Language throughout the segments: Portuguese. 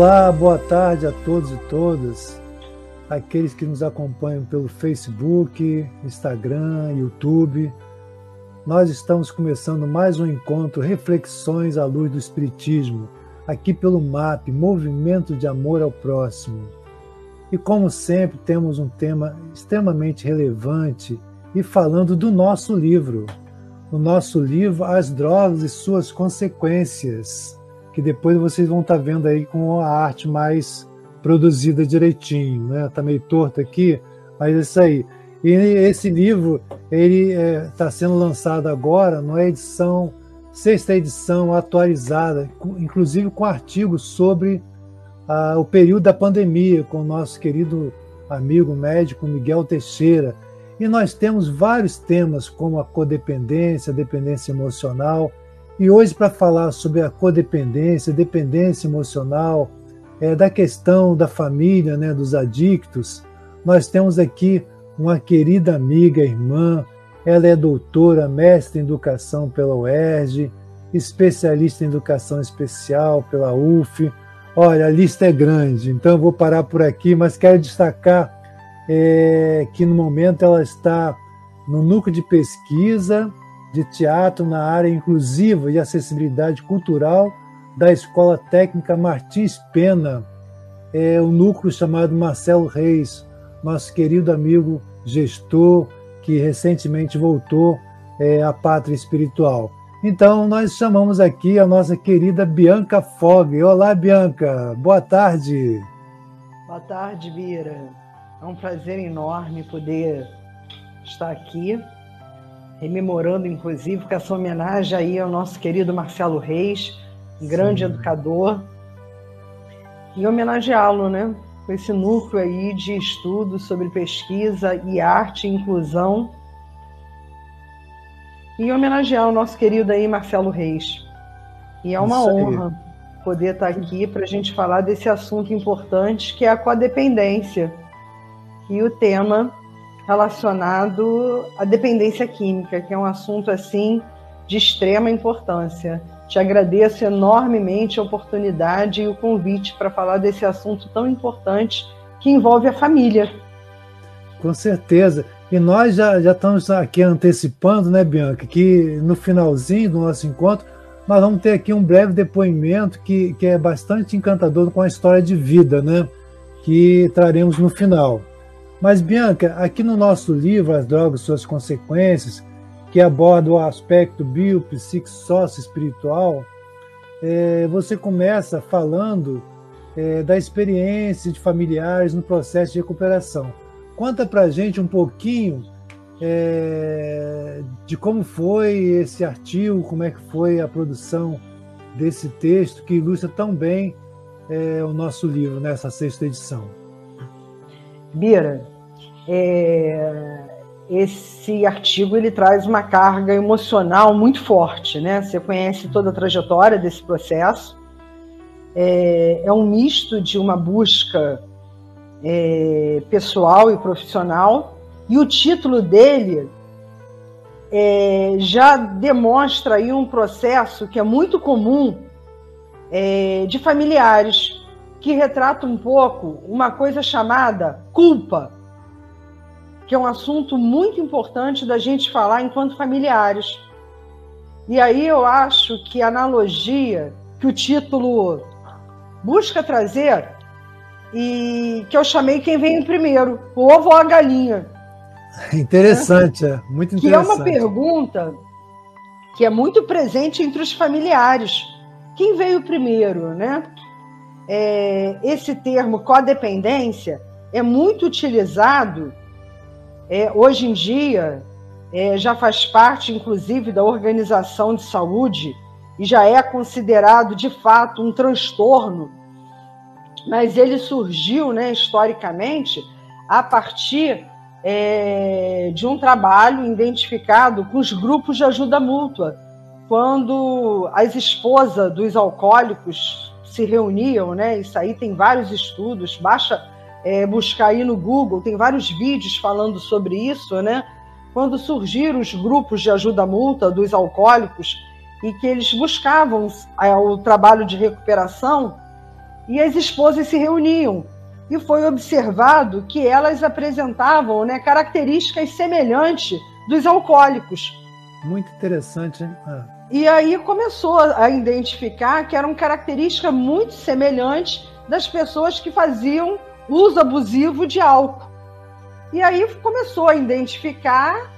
Olá, boa tarde a todos e todas, aqueles que nos acompanham pelo Facebook, Instagram, YouTube. Nós estamos começando mais um encontro Reflexões à Luz do Espiritismo, aqui pelo MAP, Movimento de Amor ao Próximo. E como sempre, temos um tema extremamente relevante e falando do nosso livro. O nosso livro, As Drogas e Suas Consequências, que depois vocês vão estar vendo aí com a arte mais produzida direitinho, né? Tá meio torto aqui, mas é isso aí. E esse livro, ele está sendo lançado agora na edição, 6ª edição atualizada, inclusive com artigos sobre o período da pandemia, com o nosso querido amigo médico Miguel Teixeira. E nós temos vários temas, como a codependência, a dependência emocional. E hoje, para falar sobre a codependência, dependência emocional, da questão da família, né, dos adictos, nós temos aqui uma querida amiga, irmã. Ela é doutora, mestre em educação pela UERJ, especialista em educação especial pela UF. Olha, a lista é grande, então eu vou parar por aqui, mas quero destacar que no momento ela está no núcleo de pesquisa de teatro na área inclusiva e acessibilidade cultural da Escola Técnica Martins Pena, um núcleo chamado Marcelo Reis, nosso querido amigo gestor, que recentemente voltou à pátria espiritual. Então, nós chamamos aqui a nossa querida Bianca Fogg. Olá, Bianca, boa tarde. Boa tarde, Bira. É um prazer enorme poder estar aqui, rememorando, inclusive, com essa homenagem aí ao nosso querido Marcelo Reis, um grande educador, e homenageá-lo, né, com esse núcleo aí de estudos sobre pesquisa e arte e inclusão, e homenagear o nosso querido aí Marcelo Reis. E é uma honra poder estar aqui para a gente falar desse assunto importante, que é a codependência, e o tema relacionado à dependência química, que é um assunto assim de extrema importância. Te agradeço enormemente a oportunidade e o convite para falar desse assunto tão importante que envolve a família. Com certeza. E nós já estamos aqui antecipando, né, Bianca, que no finalzinho do nosso encontro nós vamos ter aqui um breve depoimento que é bastante encantador com a história de vida, né, que traremos no final. Mas, Bianca, aqui no nosso livro, As Drogas e Suas Consequências, que aborda o aspecto biopsico-sócio-espiritual, você começa falando da experiência de familiares no processo de recuperação. Conta para a gente um pouquinho de como foi esse artigo, como é que foi a produção desse texto que ilustra tão bem o nosso livro nessa 6ª edição. Bira, esse artigo ele traz uma carga emocional muito forte, né? Você conhece toda a trajetória desse processo. É um misto de uma busca pessoal e profissional, e o título dele já demonstra aí um processo que é muito comum de familiares, que retrata um pouco uma coisa chamada culpa, que é um assunto muito importante da gente falar enquanto familiares. E aí eu acho que a analogia que o título busca trazer, e que eu chamei Quem Veio Primeiro, o ovo ou a galinha. Interessante, muito interessante. Que é uma pergunta que é muito presente entre os familiares. Quem veio primeiro, né? Esse termo codependência é muito utilizado hoje em dia, já faz parte, inclusive, da Organização de Saúde e já é considerado, de fato, um transtorno, mas ele surgiu, né, historicamente, a partir de um trabalho identificado com os grupos de ajuda mútua, quando as esposas dos alcoólicos se reuniam, né? Isso aí tem vários estudos, basta buscar aí no Google, tem vários vídeos falando sobre isso, né? Quando surgiram os grupos de ajuda mútua dos alcoólicos e que eles buscavam o trabalho de recuperação, e as esposas se reuniam. E foi observado que elas apresentavam, né, características semelhantes dos alcoólicos. Muito interessante, hein? E aí começou a identificar que eram características muito semelhantes das pessoas que faziam uso abusivo de álcool. E aí começou a identificar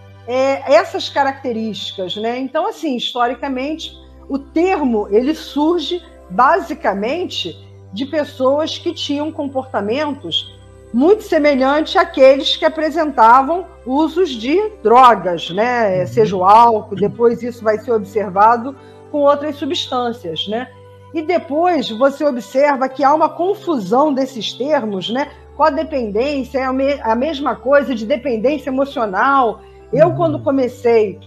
essas características, né? Então, assim, historicamente, o termo ele surge basicamente de pessoas que tinham comportamentos muito semelhantes àqueles que apresentavam usos de drogas, né? Seja o álcool, depois isso vai ser observado com outras substâncias, né? E depois você observa que há uma confusão desses termos, né? Codependência é a mesma coisa de dependência emocional. Eu, quando comecei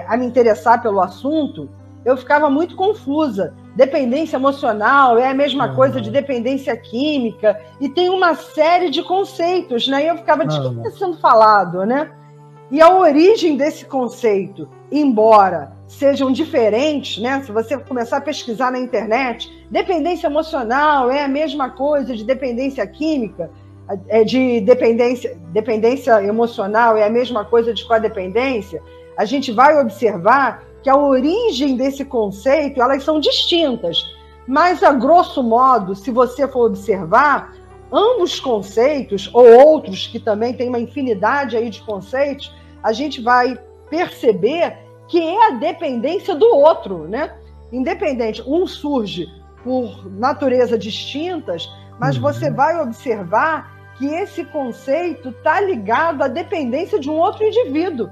a me interessar pelo assunto, eu ficava muito confusa. Dependência emocional é a mesma coisa de dependência química, e tem uma série de conceitos, né? E eu ficava, de que está sendo falado, né? E a origem desse conceito, embora sejam diferentes, né? Se você começar a pesquisar na internet, dependência emocional é a mesma coisa de dependência química, de dependência emocional é a mesma coisa de codependência, a gente vai observar que a origem desse conceito, elas são distintas, mas, a grosso modo, se você for observar, ambos conceitos, ou outros que também tem uma infinidade aí de conceitos, a gente vai perceber que é a dependência do outro, né? Independente, um surge por natureza distintas, mas você vai observar que esse conceito está ligado à dependência de um outro indivíduo,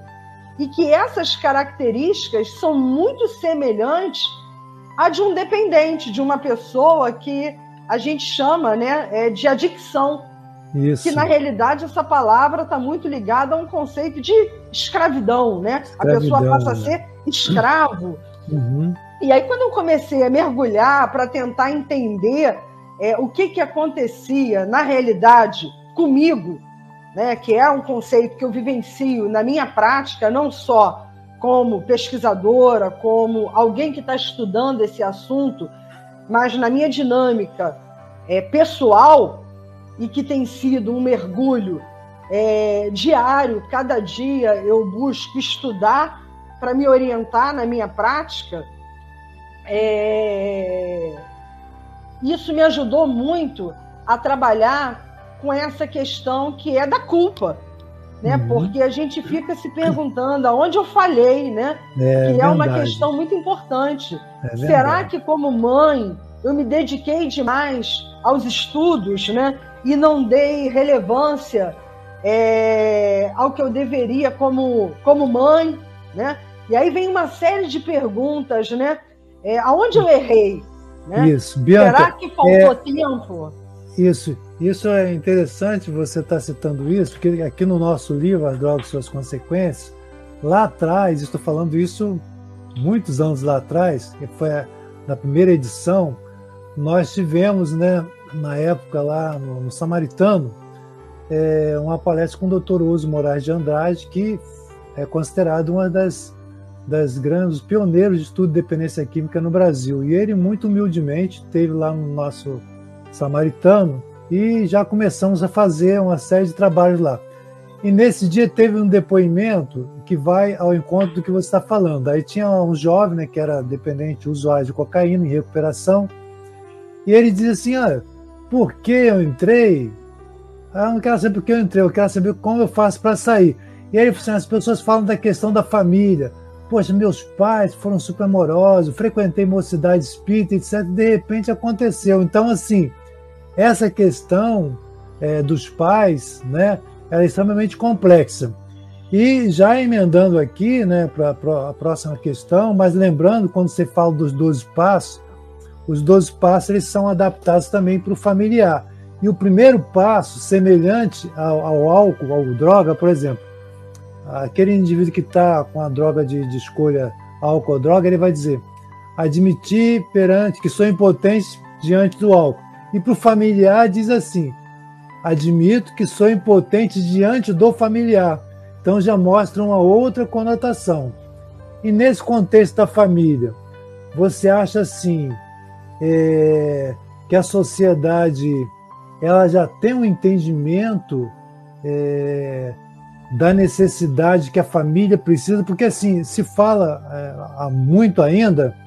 e que essas características são muito semelhantes à de um dependente, de uma pessoa que a gente chama, né, de adicção. Isso. Que, na realidade, essa palavra está muito ligada a um conceito de escravidão, né? A pessoa passa a ser escravo. E aí, quando eu comecei a mergulhar para tentar entender o que acontecia, na realidade, comigo, né, que é um conceito que eu vivencio na minha prática, não só como pesquisadora, como alguém que está estudando esse assunto, mas na minha dinâmica pessoal, e que tem sido um mergulho diário. Cada dia eu busco estudar para me orientar na minha prática. Isso me ajudou muito a trabalhar com essa questão que é da culpa, né? Porque a gente fica se perguntando aonde eu falhei, né? Que é uma questão muito importante. Será que, como mãe, eu me dediquei demais aos estudos, né? E não dei relevância ao que eu deveria como mãe, né? E aí vem uma série de perguntas, né? Aonde eu errei? Né? Isso, Bianca, será que faltou tempo? Isso é interessante você estar citando isso, porque aqui no nosso livro, As Drogas e Suas Consequências, lá atrás, estou falando isso muitos anos lá atrás, que foi na primeira edição, nós tivemos, né, na época lá no Samaritano, uma palestra com o Dr. Uso Moraes de Andrade, que é considerado uma das grandes pioneiros de estudo de dependência química no Brasil. E ele, muito humildemente, esteve lá no nosso Samaritano e já começamos a fazer uma série de trabalhos lá. E nesse dia teve um depoimento que vai ao encontro do que você está falando. Aí tinha um jovem, né, que era dependente, usuário de cocaína, em recuperação, e ele diz assim: por que eu entrei? Eu não quero saber por que eu entrei, eu quero saber como eu faço para sair. E aí assim, as pessoas falam da questão da família. Poxa, meus pais foram super amorosos, frequentei mocidade espírita, etc. De repente aconteceu. Então, assim, essa questão dos pais, né, ela é extremamente complexa. E já emendando aqui, né, para a próxima questão, mas lembrando, quando você fala dos 12 passos, os 12 passos eles são adaptados também para o familiar. E o primeiro passo, semelhante ao álcool, à droga, por exemplo, aquele indivíduo que está com a droga de escolha, álcool ou droga, ele vai dizer: admitir perante que sou impotente diante do álcool. E para o familiar diz assim: admito que sou impotente diante do familiar. Então já mostra uma outra conotação. E nesse contexto da família, você acha assim que que a sociedade ela já tem um entendimento da necessidade que a família precisa, porque assim, se fala há muito ainda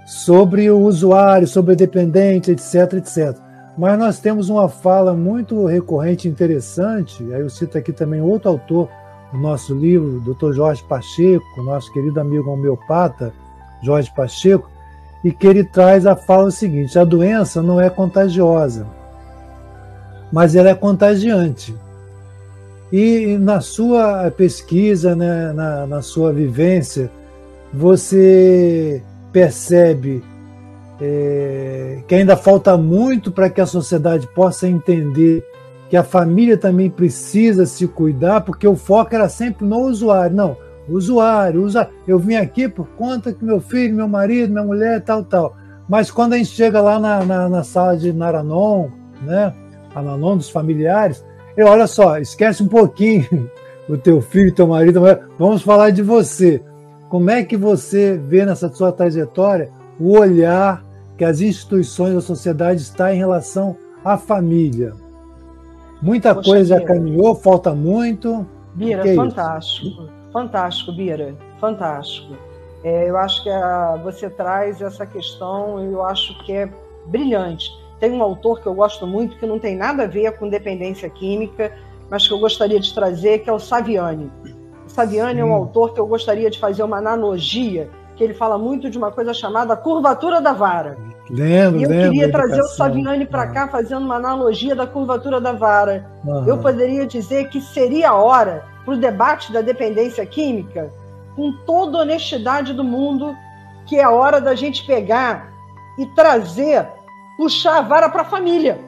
sobre o usuário, sobre o dependente, etc, etc. Mas nós temos uma fala muito recorrente e interessante, aí eu cito aqui também outro autor do nosso livro, o Dr. Jorge Pacheco, nosso querido amigo homeopata, Jorge Pacheco, e que ele traz a fala seguinte: a doença não é contagiosa, mas ela é contagiante. E na sua pesquisa, né, na sua vivência, você percebe que ainda falta muito para que a sociedade possa entender que a família também precisa se cuidar, porque o foco era sempre no usuário. Não, usuário. Eu vim aqui por conta que meu filho, meu marido, minha mulher, tal. Mas quando a gente chega lá na sala de Naranon, né, a Nanon dos familiares, olha só, esquece um pouquinho o teu filho, teu marido, vamos falar de você. Como é que você vê nessa sua trajetória o olhar que as instituições da sociedade estão em relação à família? Muita coisa já caminhou, falta muito. Bira, fantástico. Fantástico, Bira, fantástico. Eu acho que você traz essa questão, eu acho que é brilhante. Tem um autor que eu gosto muito, que não tem nada a ver com dependência química, mas que eu gostaria de trazer, que é o Saviani. O Saviani é um autor que eu gostaria de fazer uma analogia, que ele fala muito de uma coisa chamada curvatura da vara. Lembro. E eu queria trazer o Saviani para cá, fazendo uma analogia da curvatura da vara. Eu poderia dizer que seria a hora para o debate da dependência química, com toda a honestidade do mundo, que é a hora da gente pegar e trazer, puxar a vara para a família.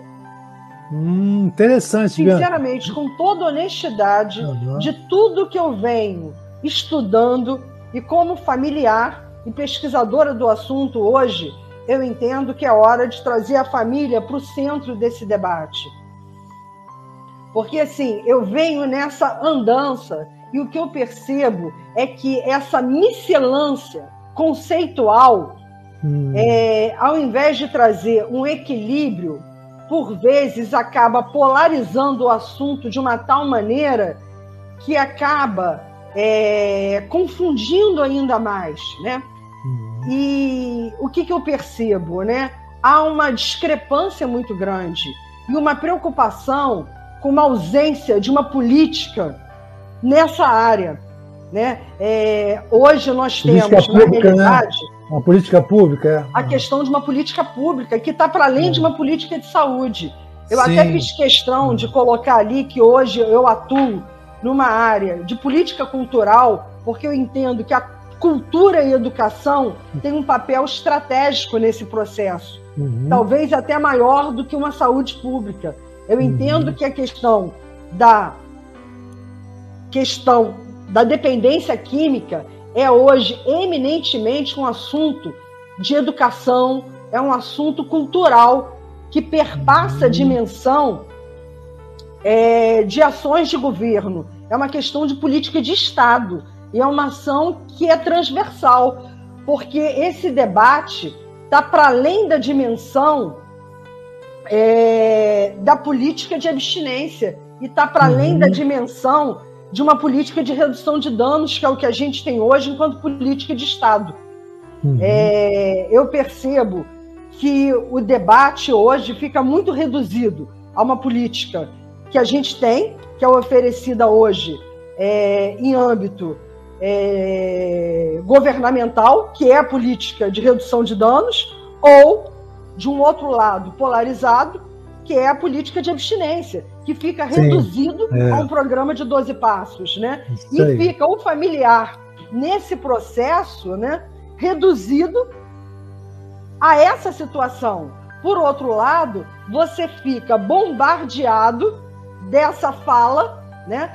Interessante, sinceramente, Bianca. Com toda a honestidade de tudo que eu venho estudando, e como familiar e pesquisadora do assunto hoje, eu entendo que é hora de trazer a família para o centro desse debate. Porque, assim, eu venho nessa andança e o que eu percebo é que essa miscelância conceitual, ao invés de trazer um equilíbrio, por vezes acaba polarizando o assunto de uma tal maneira que acaba confundindo ainda mais, né? E o que eu percebo, né? Há uma discrepância muito grande e uma preocupação com uma ausência de uma política nessa área, né? Hoje nós temos, na realidade, uma política pública, a questão de uma política pública que está para além de uma política de saúde. Eu até fiz questão de colocar ali que hoje eu atuo numa área de política cultural, porque eu entendo que a cultura e a educação têm um papel estratégico nesse processo, talvez até maior do que uma saúde pública. Eu entendo que a questão da dependência química é hoje eminentemente um assunto de educação, é um assunto cultural que perpassa a dimensão de ações de governo. É uma questão de política de Estado e é uma ação que é transversal, porque esse debate está para além da dimensão da política de abstinência e está para além da dimensão de uma política de redução de danos, que é o que a gente tem hoje enquanto política de Estado. Eu percebo que o debate hoje fica muito reduzido a uma política que a gente tem, que é oferecida hoje em âmbito governamental, que é a política de redução de danos, ou, de um outro lado, polarizado, que é a política de abstinência, que fica reduzido a um programa de 12 passos, né? E fica o familiar nesse processo, né, reduzido a essa situação. Por outro lado, você fica bombardeado dessa fala, né,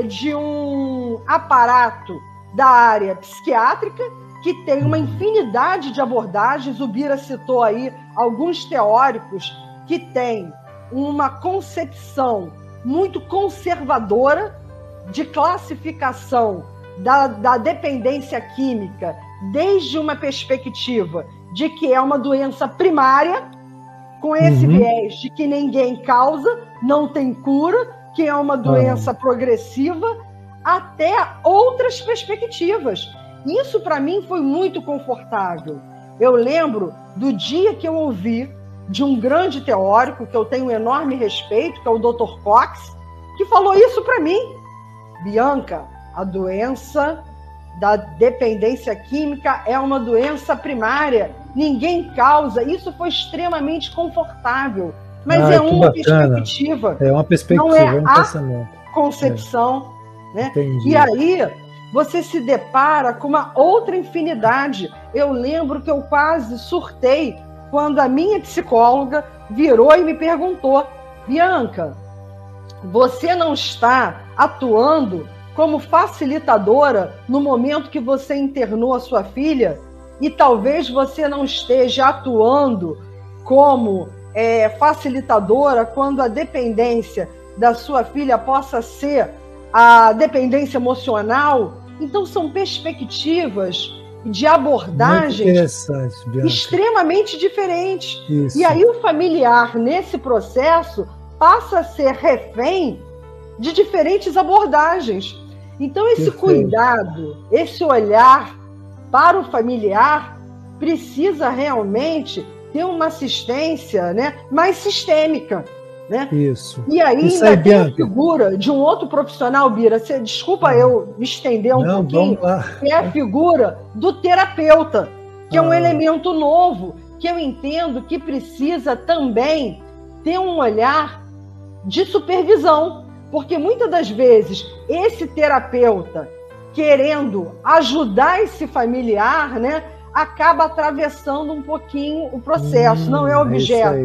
de um aparato da área psiquiátrica que tem uma infinidade de abordagens. O Bira citou aí alguns teóricos que têm uma concepção muito conservadora de classificação da dependência química desde uma perspectiva de que é uma doença primária com esse viés de que ninguém causa, não tem cura, que é uma doença progressiva, até outras perspectivas. Isso, para mim, foi muito confortável. Eu lembro do dia que eu ouvi de um grande teórico, que eu tenho um enorme respeito, que é o Dr. Cox, que falou isso para mim. Bianca, a doença da dependência química é uma doença primária, ninguém causa. Isso foi extremamente confortável, mas é uma perspectiva. É uma perspectiva, não é um a pensamento. Concepção. Né? Entendi. E aí você se depara com uma outra infinidade. Eu lembro que eu quase surtei quando a minha psicóloga virou e me perguntou: Bianca, você não está atuando como facilitadora no momento que você internou a sua filha? E talvez você não esteja atuando como facilitadora quando a dependência da sua filha possa ser a dependência emocional? Então, são perspectivas de abordagens extremamente diferentes. Isso. E aí o familiar, nesse processo, passa a ser refém de diferentes abordagens. Então, esse cuidado, esse olhar para o familiar precisa realmente ter uma assistência, né, mais sistêmica. Né? Isso. E aí Isso ainda aí, tem Bianca, a figura de um outro profissional, Bira, desculpa eu me estender um pouquinho, que é a figura do terapeuta, que é um elemento novo, que eu entendo que precisa também ter um olhar de supervisão, porque muitas das vezes esse terapeuta, querendo ajudar esse familiar, né, acaba atravessando um pouquinho o processo. Não é objeto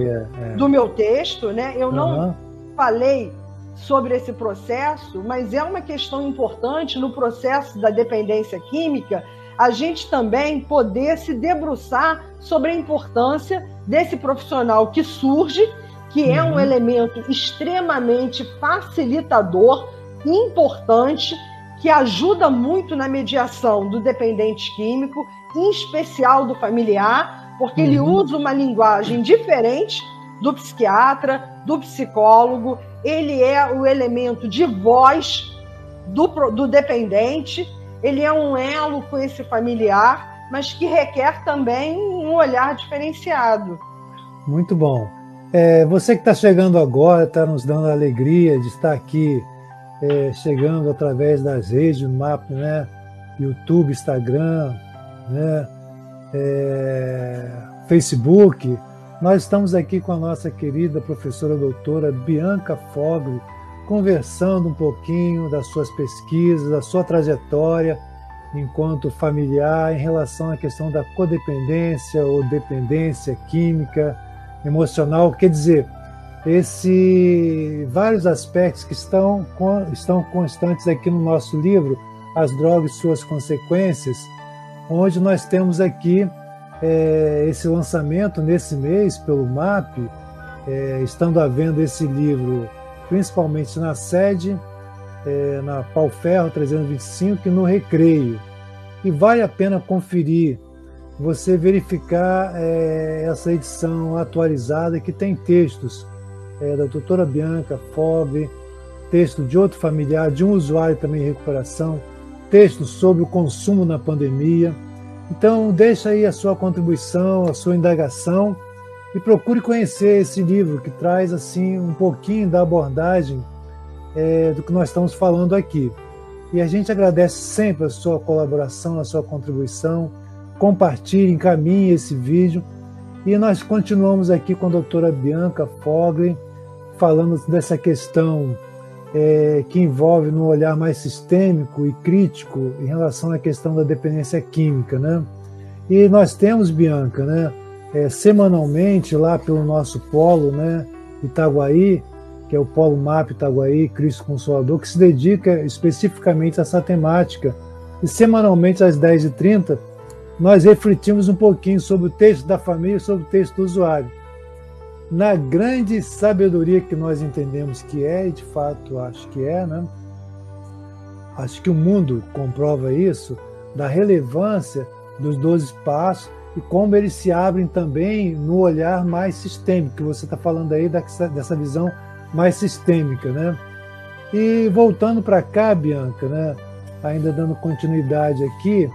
do meu texto, né? Eu não falei sobre esse processo, mas é uma questão importante no processo da dependência química, a gente também poder se debruçar sobre a importância desse profissional que surge, que é um elemento extremamente facilitador, importante, que ajuda muito na mediação do dependente químico, em especial do familiar, porque ele usa uma linguagem diferente do psiquiatra, do psicólogo, ele é o elemento de voz do dependente, ele é um elo com esse familiar, mas que requer também um olhar diferenciado. Muito bom. Você que está chegando agora, está nos dando a alegria de estar aqui, chegando através das redes do MAP, né? YouTube, Instagram, né? Facebook. Nós estamos aqui com a nossa querida professora doutora Bianca Fogli, conversando um pouquinho das suas pesquisas, da sua trajetória enquanto familiar em relação à questão da codependência ou dependência química, emocional. Quer dizer, vários aspectos que estão constantes aqui no nosso livro, As Drogas e Suas Consequências, onde nós temos aqui esse lançamento nesse mês pelo MAP, estando à venda esse livro principalmente na sede, na Pau Ferro 325 e no Recreio. E vale a pena conferir, você verificar essa edição atualizada que tem textos da doutora Bianca Fogli, texto de outro familiar, de um usuário também em recuperação, textos sobre o consumo na pandemia. Então, deixa aí a sua contribuição, a sua indagação e procure conhecer esse livro que traz assim um pouquinho da abordagem do que nós estamos falando aqui. E a gente agradece sempre a sua colaboração, a sua contribuição. Compartilhe, encaminhe esse vídeo. E nós continuamos aqui com a doutora Bianca Fogli, falando dessa questão que envolve no olhar mais sistêmico e crítico em relação à questão da dependência química, né? E nós temos, Bianca, né, semanalmente lá pelo nosso polo, né, Itaguaí, que é o Polo MAP Itaguaí, Cristo Consolador, que se dedica especificamente a essa temática. E semanalmente às 10h30, nós refletimos um pouquinho sobre o texto da família e sobre o texto do usuário. Na grande sabedoria que nós entendemos que e de fato acho que né? Acho que o mundo comprova isso, da relevância dos 12 passos e como eles se abrem também no olhar mais sistêmico, que você está falando aí dessa visão mais sistêmica, né? E voltando para cá, Bianca, né? Ainda dando continuidade aqui,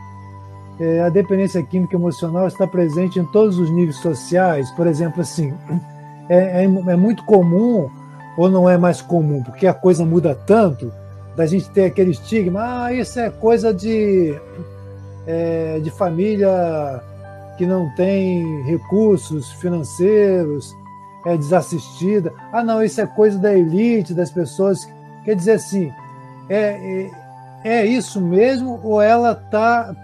a dependência química emocional está presente em todos os níveis sociais. Por exemplo, assim, é muito comum, ou não é mais comum, porque a coisa muda tanto, da gente ter aquele estigma, isso é coisa de família que não tem recursos financeiros, é desassistida. Não, isso é coisa da elite, das pessoas. Quer dizer assim, é isso mesmo, ou ela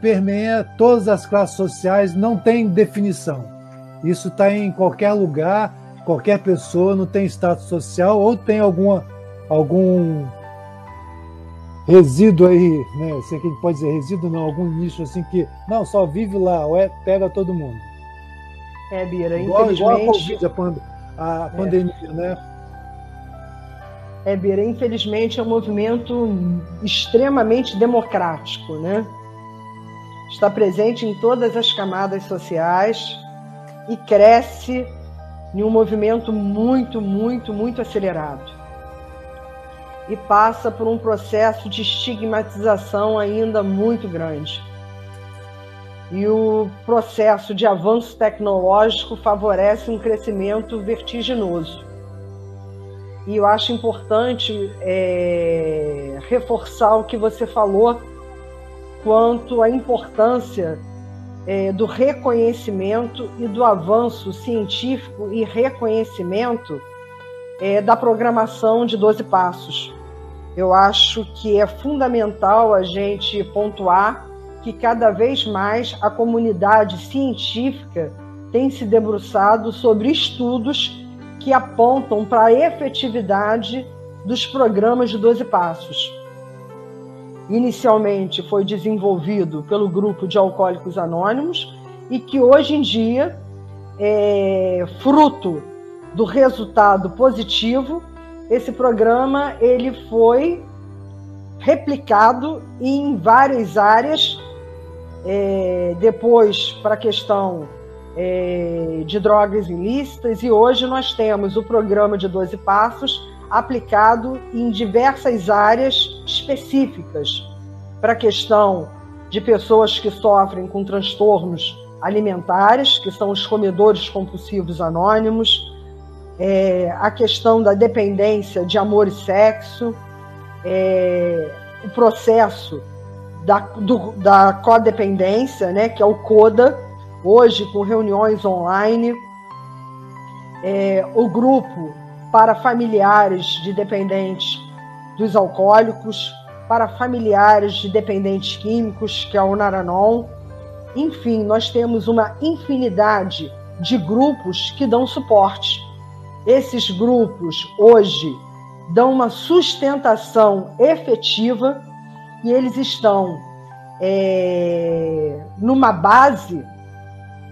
permeia todas as classes sociais, não tem definição? Isso está em qualquer lugar, qualquer pessoa, não tem status social, ou tem algum resíduo aí, né? Sei que a gente pode dizer resíduo, não, algum nicho assim que não, só vive lá, ou pega todo mundo. Bira, igual infelizmente... a Covid, a pandemia, né? Bira, infelizmente é um movimento extremamente democrático, né? Está presente em todas as camadas sociais e cresce em um movimento muito, muito, muito acelerado. E passa por um processo de estigmatização ainda muito grande. E o processo de avanço tecnológico favorece um crescimento vertiginoso. E eu acho importante reforçar o que você falou quanto à importância do reconhecimento e do avanço científico e reconhecimento da programação de 12 passos. Eu acho que é fundamental a gente pontuar que cada vez mais a comunidade científica tem se debruçado sobre estudos que apontam para a efetividade dos programas de 12 passos. Inicialmente foi desenvolvido pelo grupo de Alcoólicos Anônimos e que hoje em dia fruto do resultado positivo, esse programa ele foi replicado em várias áreas, depois para a questão de drogas ilícitas, e hoje nós temos o programa de 12 passos aplicado em diversas áreas específicas para a questão de pessoas que sofrem com transtornos alimentares, que são os comedores compulsivos anônimos, a questão da dependência de amor e sexo, o processo da codependência, né, que é o CODA, hoje com reuniões online, o grupo para familiares de dependentes dos alcoólicos, para familiares de dependentes químicos, que é o Naranon. Enfim, nós temos uma infinidade de grupos que dão suporte. Esses grupos, hoje, dão uma sustentação efetiva e eles estão numa base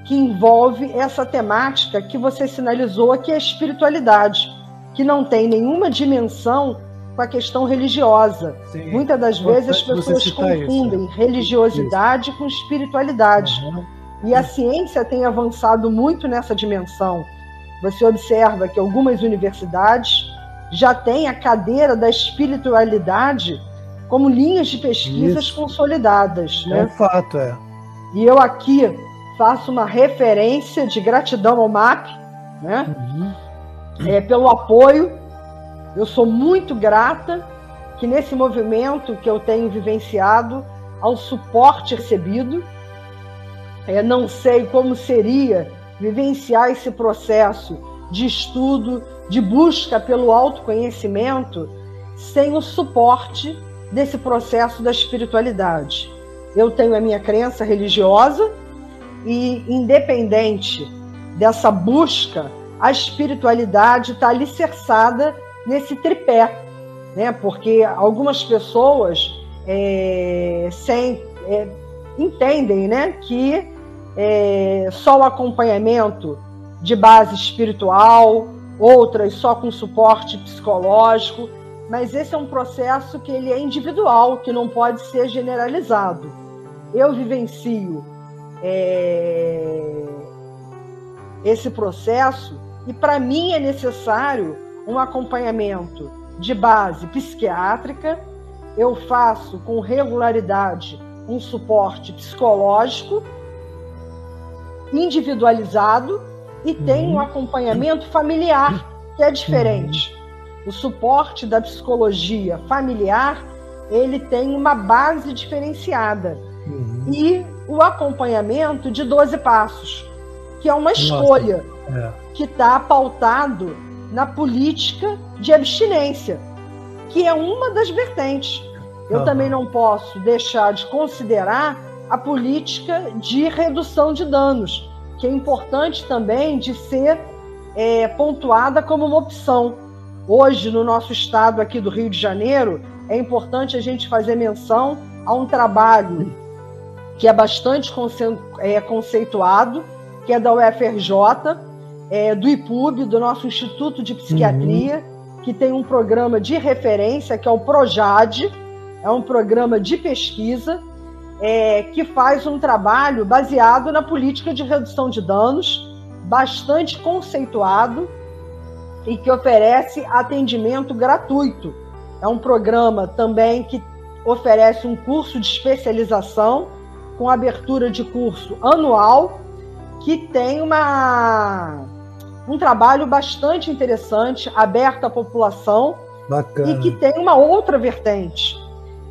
que envolve essa temática que você sinalizou, que é a espiritualidade, que não tem nenhuma dimensão com a questão religiosa. Sim. Muitas das vezes as pessoas confundem religiosidade com espiritualidade. E a ciência tem avançado muito nessa dimensão. Você observa que algumas universidades já têm a cadeira da espiritualidade como linhas de pesquisas consolidadas. Né? É um fato, E eu aqui faço uma referência de gratidão ao MAP, né? Pelo apoio. Eu sou muito grata que nesse movimento que eu tenho vivenciado, ao suporte recebido, não sei como seria vivenciar esse processo de estudo, de busca pelo autoconhecimento, sem o suporte desse processo da espiritualidade. Eu tenho a minha crença religiosa e, independente dessa busca, a espiritualidade está alicerçada nesse tripé, né? Porque algumas pessoas entendem, né, que só o acompanhamento de base espiritual, outras só com suporte psicológico, mas esse é um processo que ele é individual, que não pode ser generalizado. Eu vivencio esse processo, e para mim é necessário um acompanhamento de base psiquiátrica. Eu faço com regularidade um suporte psicológico individualizado e tem um acompanhamento familiar, que é diferente. O suporte da psicologia familiar, ele tem uma base diferenciada. E o acompanhamento de 12 passos, que é uma escolha que está pautado na política de abstinência, que é uma das vertentes. Eu também não posso deixar de considerar a política de redução de danos, que é importante também de ser pontuada como uma opção. Hoje, no nosso estado aqui do Rio de Janeiro, é importante a gente fazer menção a um trabalho que é bastante conceituado, que é da UFRJ, do IPUB, do nosso Instituto de Psiquiatria, que tem um programa de referência, que é o PROJAD, é um programa de pesquisa, que faz um trabalho baseado na política de redução de danos, bastante conceituado, e que oferece atendimento gratuito. É um programa também que oferece um curso de especialização, com abertura de curso anual, que tem um trabalho bastante interessante, aberto à população. Bacana. E que tem uma outra vertente.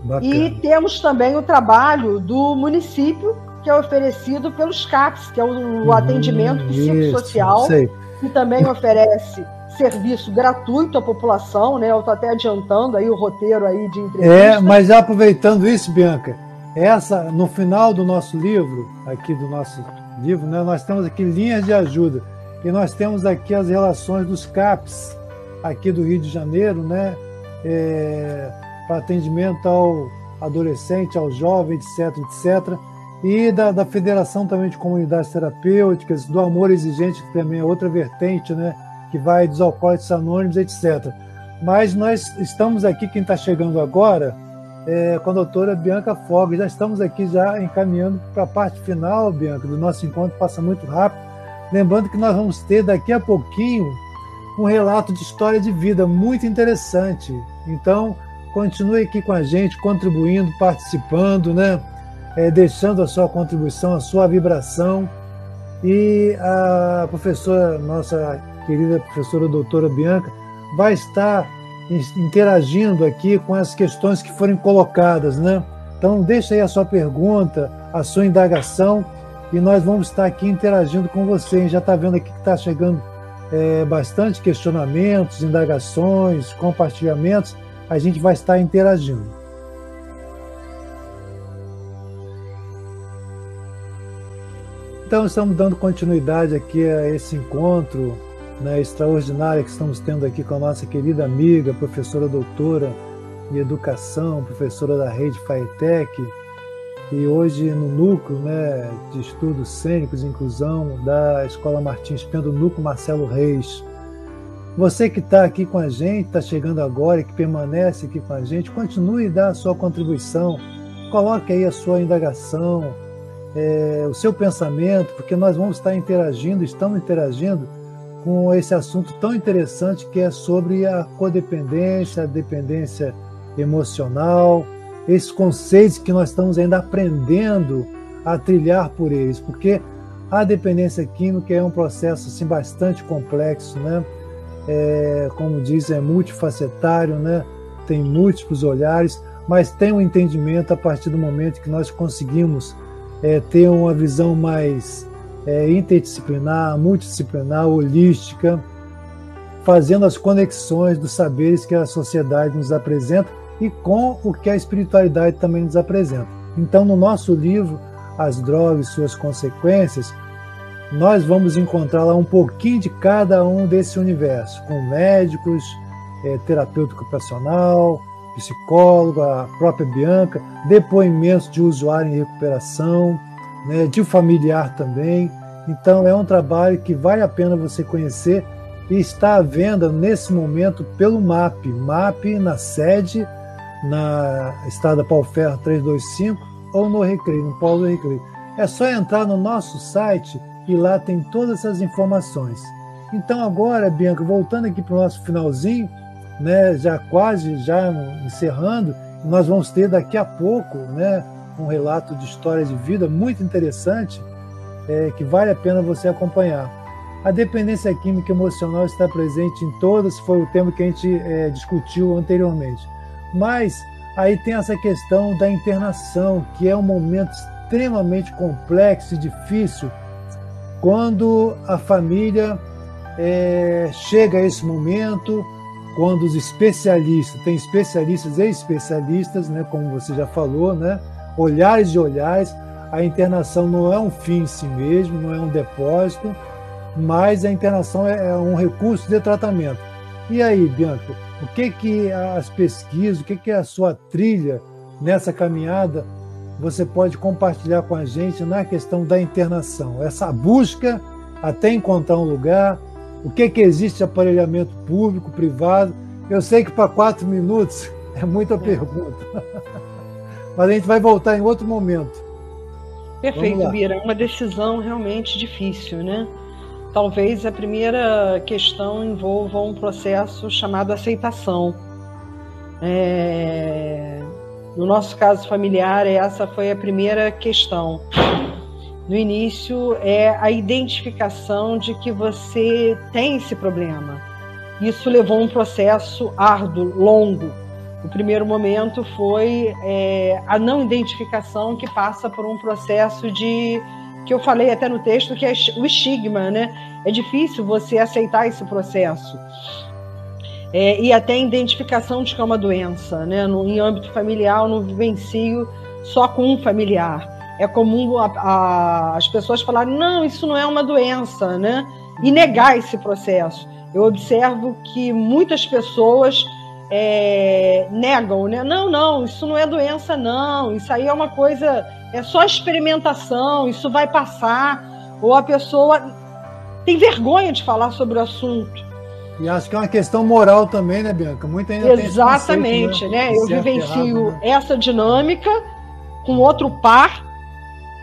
Bacana. E temos também o trabalho do município, que é oferecido pelos CAPs, que é o atendimento psicossocial, que também oferece serviço gratuito à população, né? Eu estou até adiantando aí o roteiro aí de entrevista. Mas já aproveitando isso, Bianca, no final do nosso livro, né, nós temos aqui linhas de ajuda, e nós temos aqui as relações dos CAPs aqui do Rio de Janeiro, né, para atendimento ao adolescente, ao jovem, etc, etc, e da Federação também de Comunidades Terapêuticas, do Amor Exigente, que também é outra vertente, né, que vai dos Alcoólicos Anônimos, etc. Mas nós estamos aqui, quem está chegando agora, com a doutora Bianca Fogg. Já estamos aqui já encaminhando para a parte final, Bianca, do nosso encontro, passa muito rápido. Lembrando que nós vamos ter daqui a pouquinho um relato de história de vida muito interessante. Então, continue aqui com a gente, contribuindo, participando, né? Deixando a sua contribuição, a sua vibração. E a professora, nossa querida professora doutora Bianca, vai estar interagindo aqui com as questões que forem colocadas, né? Então, deixa aí a sua pergunta, a sua indagação, e nós vamos estar aqui interagindo com você. A gente já está vendo aqui que está chegando bastante questionamentos, indagações, compartilhamentos. A gente vai estar interagindo. Então, estamos dando continuidade aqui a esse encontro, né, extraordinário que estamos tendo aqui com a nossa querida amiga, professora doutora em educação, professora da rede FAETEC, e hoje no núcleo, né, de estudos cênicos e inclusão da Escola Martins Pena, do núcleo Marcelo Reis. Você que está aqui com a gente, está chegando agora e que permanece aqui com a gente, continue a dar a sua contribuição, coloque aí a sua indagação, o seu pensamento, porque nós vamos estar interagindo, estamos interagindo com esse assunto tão interessante que é sobre a codependência, a dependência emocional, esses conceitos que nós estamos ainda aprendendo a trilhar por eles, porque a dependência química é um processo assim, bastante complexo, né? Como diz, é multifacetário, né? Tem múltiplos olhares, mas tem um entendimento a partir do momento que nós conseguimos ter uma visão mais interdisciplinar, multidisciplinar, holística, fazendo as conexões dos saberes que a sociedade nos apresenta e com o que a espiritualidade também nos apresenta. Então, no nosso livro, As Drogas e Suas Consequências, nós vamos encontrar lá um pouquinho de cada um desse universo, com médicos, terapeuta ocupacional, psicólogo, a própria Bianca, depoimentos de usuário em recuperação, né, de familiar também. Então é um trabalho que vale a pena você conhecer e está à venda nesse momento pelo MAP na sede, na Estrada Paulo Ferro 325 ou no Recreio, no Polo do Recreio. é só entrar no nosso site e lá tem todas essas informações. Então agora, Bianca, voltando aqui para o nosso finalzinho, né, já encerrando, nós vamos ter daqui a pouco, né, um relato de história de vida muito interessante, que vale a pena você acompanhar. A dependência química e emocional está presente em todas, foi o tema que a gente discutiu anteriormente. Mas aí tem essa questão da internação, que é um momento extremamente complexo e difícil quando a família chega a esse momento, quando os especialistas, tem especialistas e especialistas, né, como você já falou, né, olhares de olhares, a internação não é um fim em si mesmo, não é um depósito, mas a internação é um recurso de tratamento. E aí, Bianca, o que as pesquisas, o que a sua trilha nessa caminhada você pode compartilhar com a gente na questão da internação? Essa busca até encontrar um lugar, o que existe de aparelhamento público, privado? Eu sei que para 4 minutos é muita pergunta, mas a gente vai voltar em outro momento. Perfeito, Bira. É uma decisão realmente difícil, né? Talvez a primeira questão envolva um processo chamado aceitação. No nosso caso familiar, essa foi a primeira questão. No início, é a identificação de que você tem esse problema. Isso levou um processo árduo, longo. O primeiro momento foi a não identificação, que passa por um processo que eu falei até no texto, que é o estigma, né? É difícil você aceitar esse processo. E até a identificação de que é uma doença, né? Em âmbito familiar, eu não vivencio só com um familiar. É comum as pessoas falarem, não, isso não é uma doença, né? E negar esse processo. Eu observo que muitas pessoas negam, né? Não, isso não é doença, não. Isso aí é uma coisa, é só experimentação, isso vai passar. Ou a pessoa tem vergonha de falar sobre o assunto. E acho que é uma questão moral também, né, Bianca? Muita ainda exatamente, tem esse conceito, né? Eu vivencio essa dinâmica com outro par,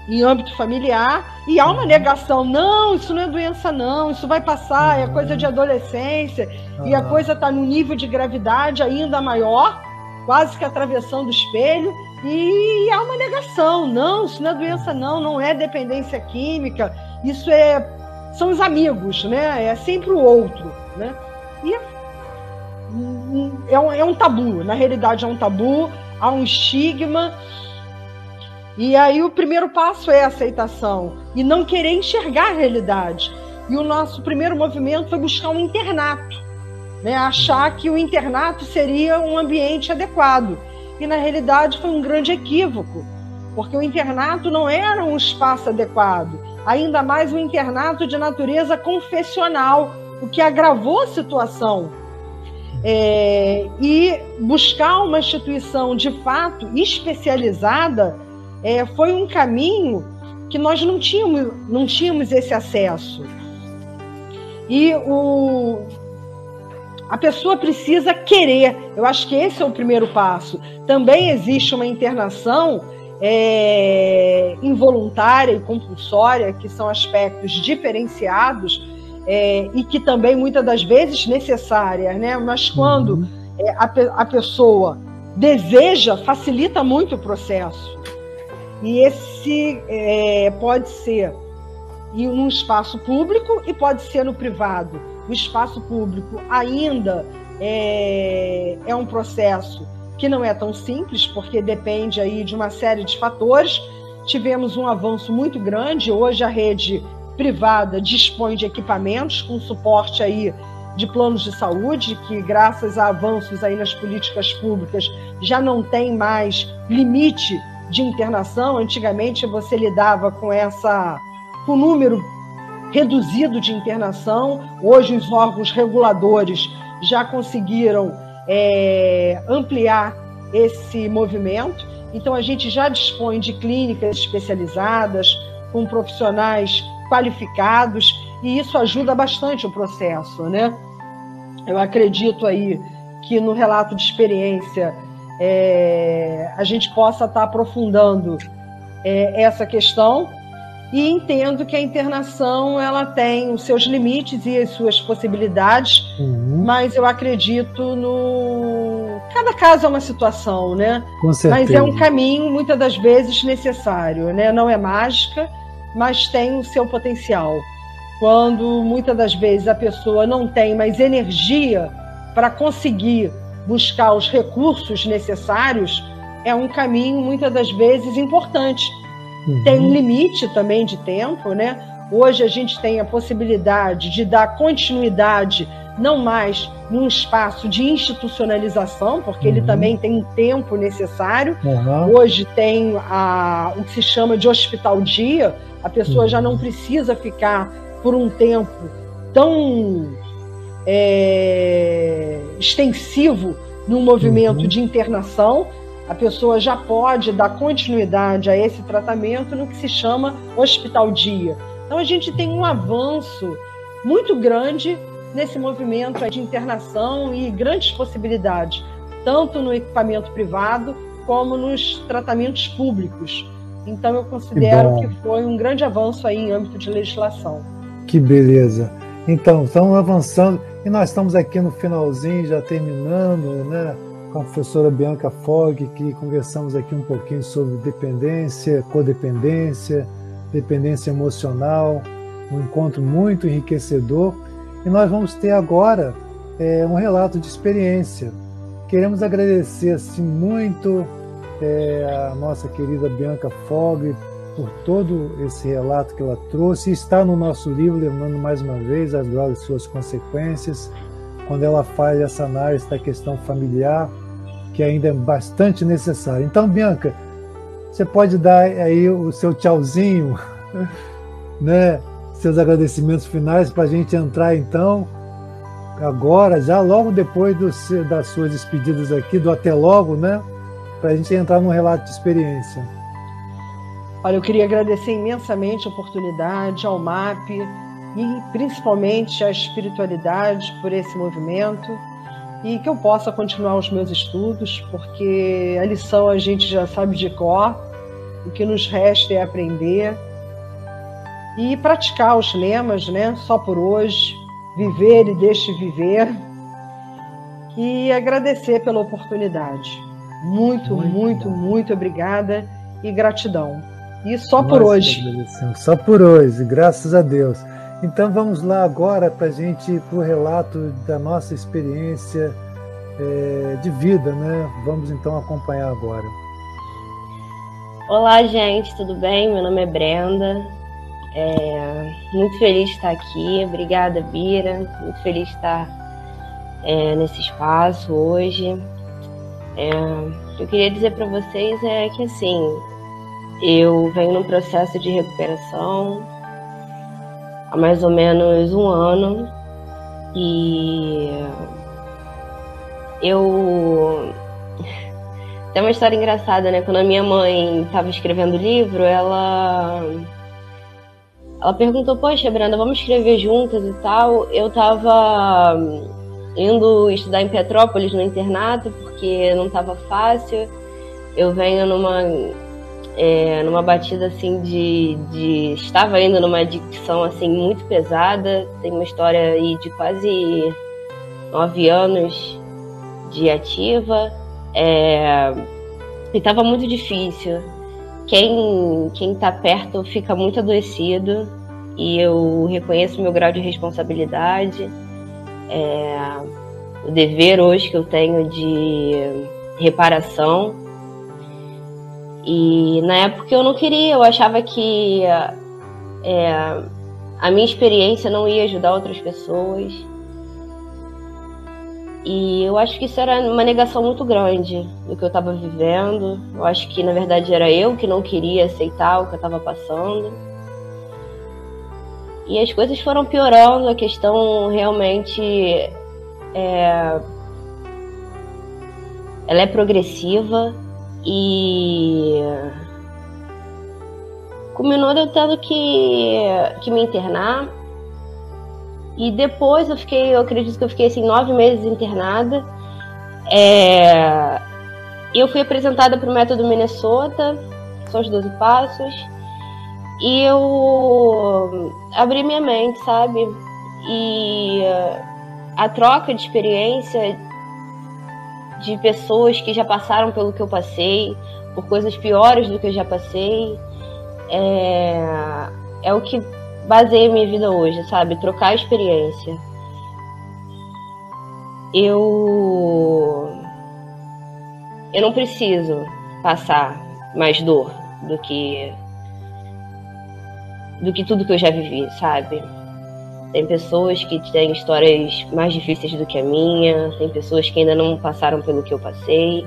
em âmbito familiar, e há uma negação, não, isso não é doença não, isso vai passar, é coisa de adolescência, e a coisa está no nível de gravidade ainda maior, quase que atravessando o espelho, e há uma negação, não, isso não é doença não é dependência química, isso são os amigos, né? É sempre o outro, né? E é um tabu, na realidade é um tabu, há um estigma. E aí o primeiro passo é a aceitação e não querer enxergar a realidade. E o nosso primeiro movimento foi buscar um internato, né? Achar que o internato seria um ambiente adequado. E na realidade foi um grande equívoco, porque o internato não era um espaço adequado, ainda mais um internato de natureza confessional, o que agravou a situação. E buscar uma instituição de fato especializada foi um caminho que nós não tínhamos esse acesso. E a pessoa precisa querer. Eu acho que esse é o primeiro passo. Também existe uma internação involuntária e compulsória, que são aspectos diferenciados e que também muitas das vezes necessárias, né? Mas quando a pessoa deseja, facilita muito o processo. E esse pode ser num espaço público e pode ser no privado. O espaço público ainda é um processo que não é tão simples, porque depende aí de uma série de fatores. Tivemos um avanço muito grande. Hoje a rede privada dispõe de equipamentos com suporte aí de planos de saúde, que graças a avanços aí nas políticas públicas já não tem mais limite de internação. Antigamente você lidava com número reduzido de internação. Hoje os órgãos reguladores já conseguiram ampliar esse movimento. Então a gente já dispõe de clínicas especializadas, com profissionais qualificados, e isso ajuda bastante o processo, né? Eu acredito aí que no relato de experiência a gente possa estar aprofundando essa questão, e entendo que a internação ela tem os seus limites e as suas possibilidades, mas eu acredito no... Cada caso é uma situação, né? Com certeza. Mas é um caminho, muitas das vezes, necessário, né? Não é mágica, mas tem o seu potencial. Quando, muitas das vezes, a pessoa não tem mais energia para conseguir buscar os recursos necessários, é um caminho, muitas das vezes, importante. Tem um limite também de tempo, né? Hoje a gente tem a possibilidade de dar continuidade, não mais num espaço de institucionalização, porque ele também tem um tempo necessário. Hoje tem o que se chama de hospital-dia, a pessoa já não precisa ficar por um tempo tão extensivo num movimento de internação. A pessoa já pode dar continuidade a esse tratamento no que se chama hospital-dia. Então, a gente tem um avanço muito grande nesse movimento de internação e grandes possibilidades, tanto no equipamento privado como nos tratamentos públicos. Então, eu considero que foi um grande avanço aí em âmbito de legislação. Que beleza! Então, estamos avançando e nós estamos aqui no finalzinho, já terminando, né? Com a professora Bianca Fogg, que conversamos aqui um pouquinho sobre dependência, codependência, dependência emocional, um encontro muito enriquecedor. E nós vamos ter agora um relato de experiência. Queremos agradecer assim, muito a nossa querida Bianca Fogg por todo esse relato que ela trouxe. Está no nosso livro, lembrando mais uma vez, As Drogas e Suas Consequências, quando ela faz essa análise da questão familiar, que ainda é bastante necessária. Então, Bianca, você pode dar aí o seu tchauzinho, né? Seus agradecimentos finais para a gente entrar, então, agora, já logo depois das suas despedidas aqui, do até logo, né? Para a gente entrar num relato de experiência. Olha, eu queria agradecer imensamente a oportunidade, ao MAP e principalmente à espiritualidade por esse movimento, e que eu possa continuar os meus estudos, porque a lição a gente já sabe de cor, o que nos resta é aprender e praticar os lemas, né? Só por hoje, viver e deixe viver, e agradecer pela oportunidade. Muito obrigada e gratidão. E só por hoje. Só por hoje, graças a Deus. Então vamos lá agora para a gente ir para o relato da nossa experiência de vida, né? Vamos então acompanhar agora. Olá, gente, tudo bem? Meu nome é Brenda. Muito feliz de estar aqui. Obrigada, Bira. Muito feliz de estar nesse espaço hoje. O que eu queria dizer para vocês é que, assim, eu venho num processo de recuperação há mais ou menos 1 ano, e tem uma história engraçada, né? Quando a minha mãe estava escrevendo o livro, ela perguntou: poxa, Brenda, vamos escrever juntas e tal. Eu estava indo estudar em Petrópolis, no internato, porque não estava fácil. Eu venho numa batida assim estava indo numa adicção assim muito pesada. Tem uma história aí de quase 9 anos de ativa, e estava muito difícil. Quem tá perto fica muito adoecido, e eu reconheço meu grau de responsabilidade, o dever hoje que eu tenho de reparação. E na época eu não queria, eu achava que a minha experiência não ia ajudar outras pessoas. E eu acho que isso era uma negação muito grande do que eu estava vivendo. Eu acho que, na verdade, era eu que não queria aceitar o que eu estava passando. E as coisas foram piorando, a questão realmente ela é progressiva, e culminou eu tendo que me internar. E depois eu acredito que eu fiquei assim 9 meses internada. Eu fui apresentada para o método Minnesota, que são os 12 passos, E eu abri minha mente, sabe? E a troca de experiência de pessoas que já passaram pelo que eu passei, por coisas piores do que eu já passei, é o que baseia minha vida hoje, sabe? Trocar experiência. Eu não preciso passar mais dor do que tudo que eu já vivi, sabe? Tem pessoas que têm histórias mais difíceis do que a minha, tem pessoas que ainda não passaram pelo que eu passei,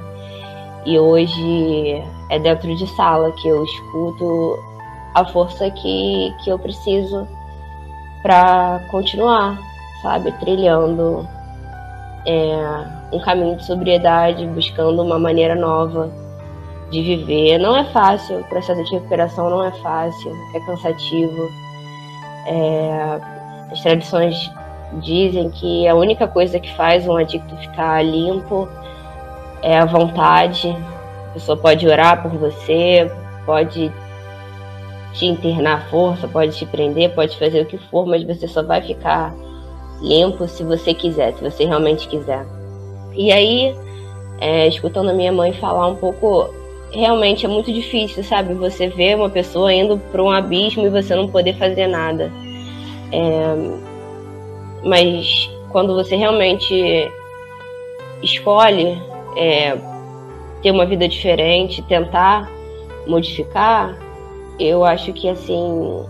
e hoje é dentro de sala que eu escuto a força que eu preciso para continuar, sabe? Trilhando um caminho de sobriedade, buscando uma maneira nova de viver. Não é fácil, o processo de recuperação não é fácil, é cansativo. As tradições dizem que a única coisa que faz um adicto ficar limpo é a vontade. A pessoa pode orar por você, pode te internar à força, pode te prender, pode fazer o que for, mas você só vai ficar limpo se você quiser, se você realmente quiser. E aí, escutando a minha mãe falar um pouco, realmente é muito difícil, sabe? Você vê uma pessoa indo para um abismo e você não poder fazer nada. Mas quando você realmente escolhe ter uma vida diferente, tentar modificar, eu acho que assim,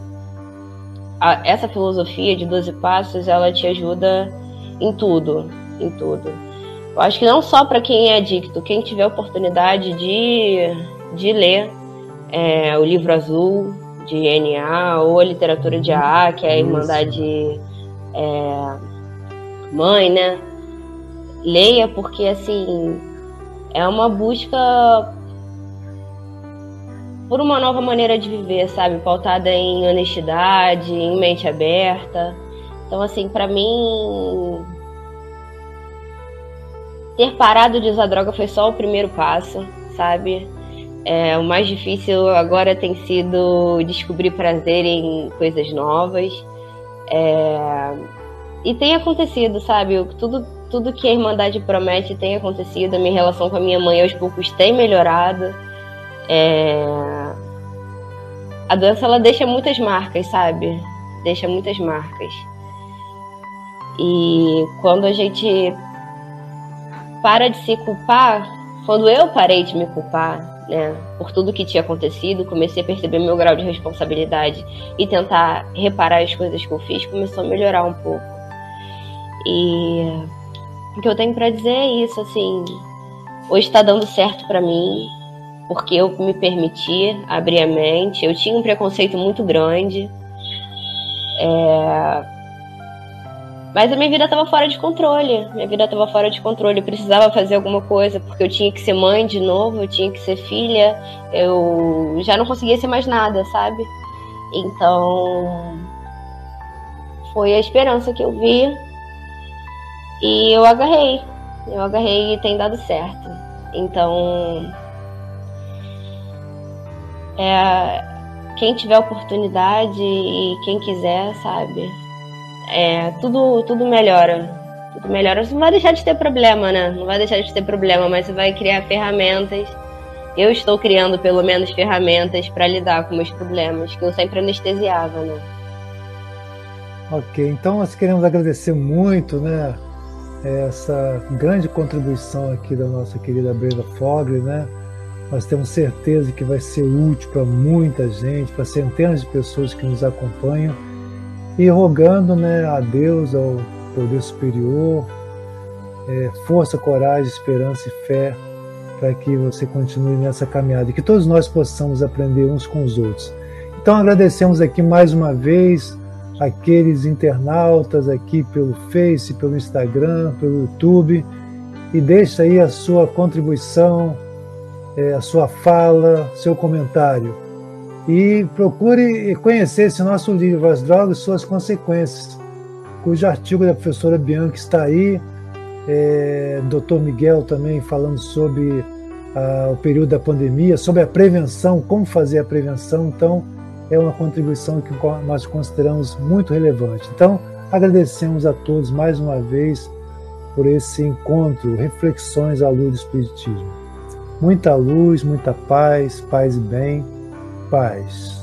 essa filosofia de 12 passos, ela te ajuda em tudo, em tudo. Eu acho que não só para quem é adicto, quem tiver oportunidade de ler o livro azul de NA ou a literatura de AA, que é a Irmandade Mãe, né? Leia, porque assim, é uma busca por uma nova maneira de viver, sabe? Pautada em honestidade, em mente aberta. Então, assim, pra mim, ter parado de usar droga foi só o primeiro passo, sabe? O mais difícil agora tem sido descobrir prazer em coisas novas. E tem acontecido, sabe? Tudo que a Irmandade promete tem acontecido. A minha relação com a minha mãe aos poucos tem melhorado. A doença, ela deixa muitas marcas, sabe? Deixa muitas marcas. E quando a gente para de se culpar, quando eu parei de me culpar, né, por tudo que tinha acontecido, comecei a perceber meu grau de responsabilidade e tentar reparar as coisas que eu fiz, começou a melhorar um pouco. E o que eu tenho pra dizer é isso, assim, hoje tá dando certo pra mim, porque eu me permiti abrir a mente. Eu tinha um preconceito muito grande, mas a minha vida estava fora de controle. Eu precisava fazer alguma coisa, porque eu tinha que ser mãe de novo, eu tinha que ser filha, eu já não conseguia ser mais nada, sabe? Então, foi a esperança que eu vi e eu agarrei e tem dado certo. Então, quem tiver oportunidade e quem quiser, sabe? Tudo melhora. Tudo melhora. Você não vai deixar de ter problema, né? Não vai deixar de ter problema, mas você vai criar ferramentas. Eu estou criando, pelo menos, ferramentas para lidar com meus problemas, que eu sempre anestesiava, né? Ok, então nós queremos agradecer muito, né, essa grande contribuição aqui da nossa querida Brenda Fogli, né? Nós temos certeza que vai ser útil para muita gente, para centenas de pessoas que nos acompanham, e rogando, né, a Deus, ao poder superior, força, coragem, esperança e fé, para que você continue nessa caminhada e que todos nós possamos aprender uns com os outros. Então agradecemos aqui mais uma vez aqueles internautas aqui pelo Face, pelo Instagram, pelo YouTube, e deixa aí a sua contribuição, a sua fala, seu comentário. E procure conhecer esse nosso livro, As Drogas e Suas Consequências, cujo artigo da professora Bianca está aí, Dr. Miguel também falando sobre o período da pandemia, sobre a prevenção, como fazer a prevenção. Então, é uma contribuição que nós consideramos muito relevante. Então, agradecemos a todos mais uma vez por esse encontro, reflexões à luz do Espiritismo. Muita luz, muita paz, paz e bem, paz.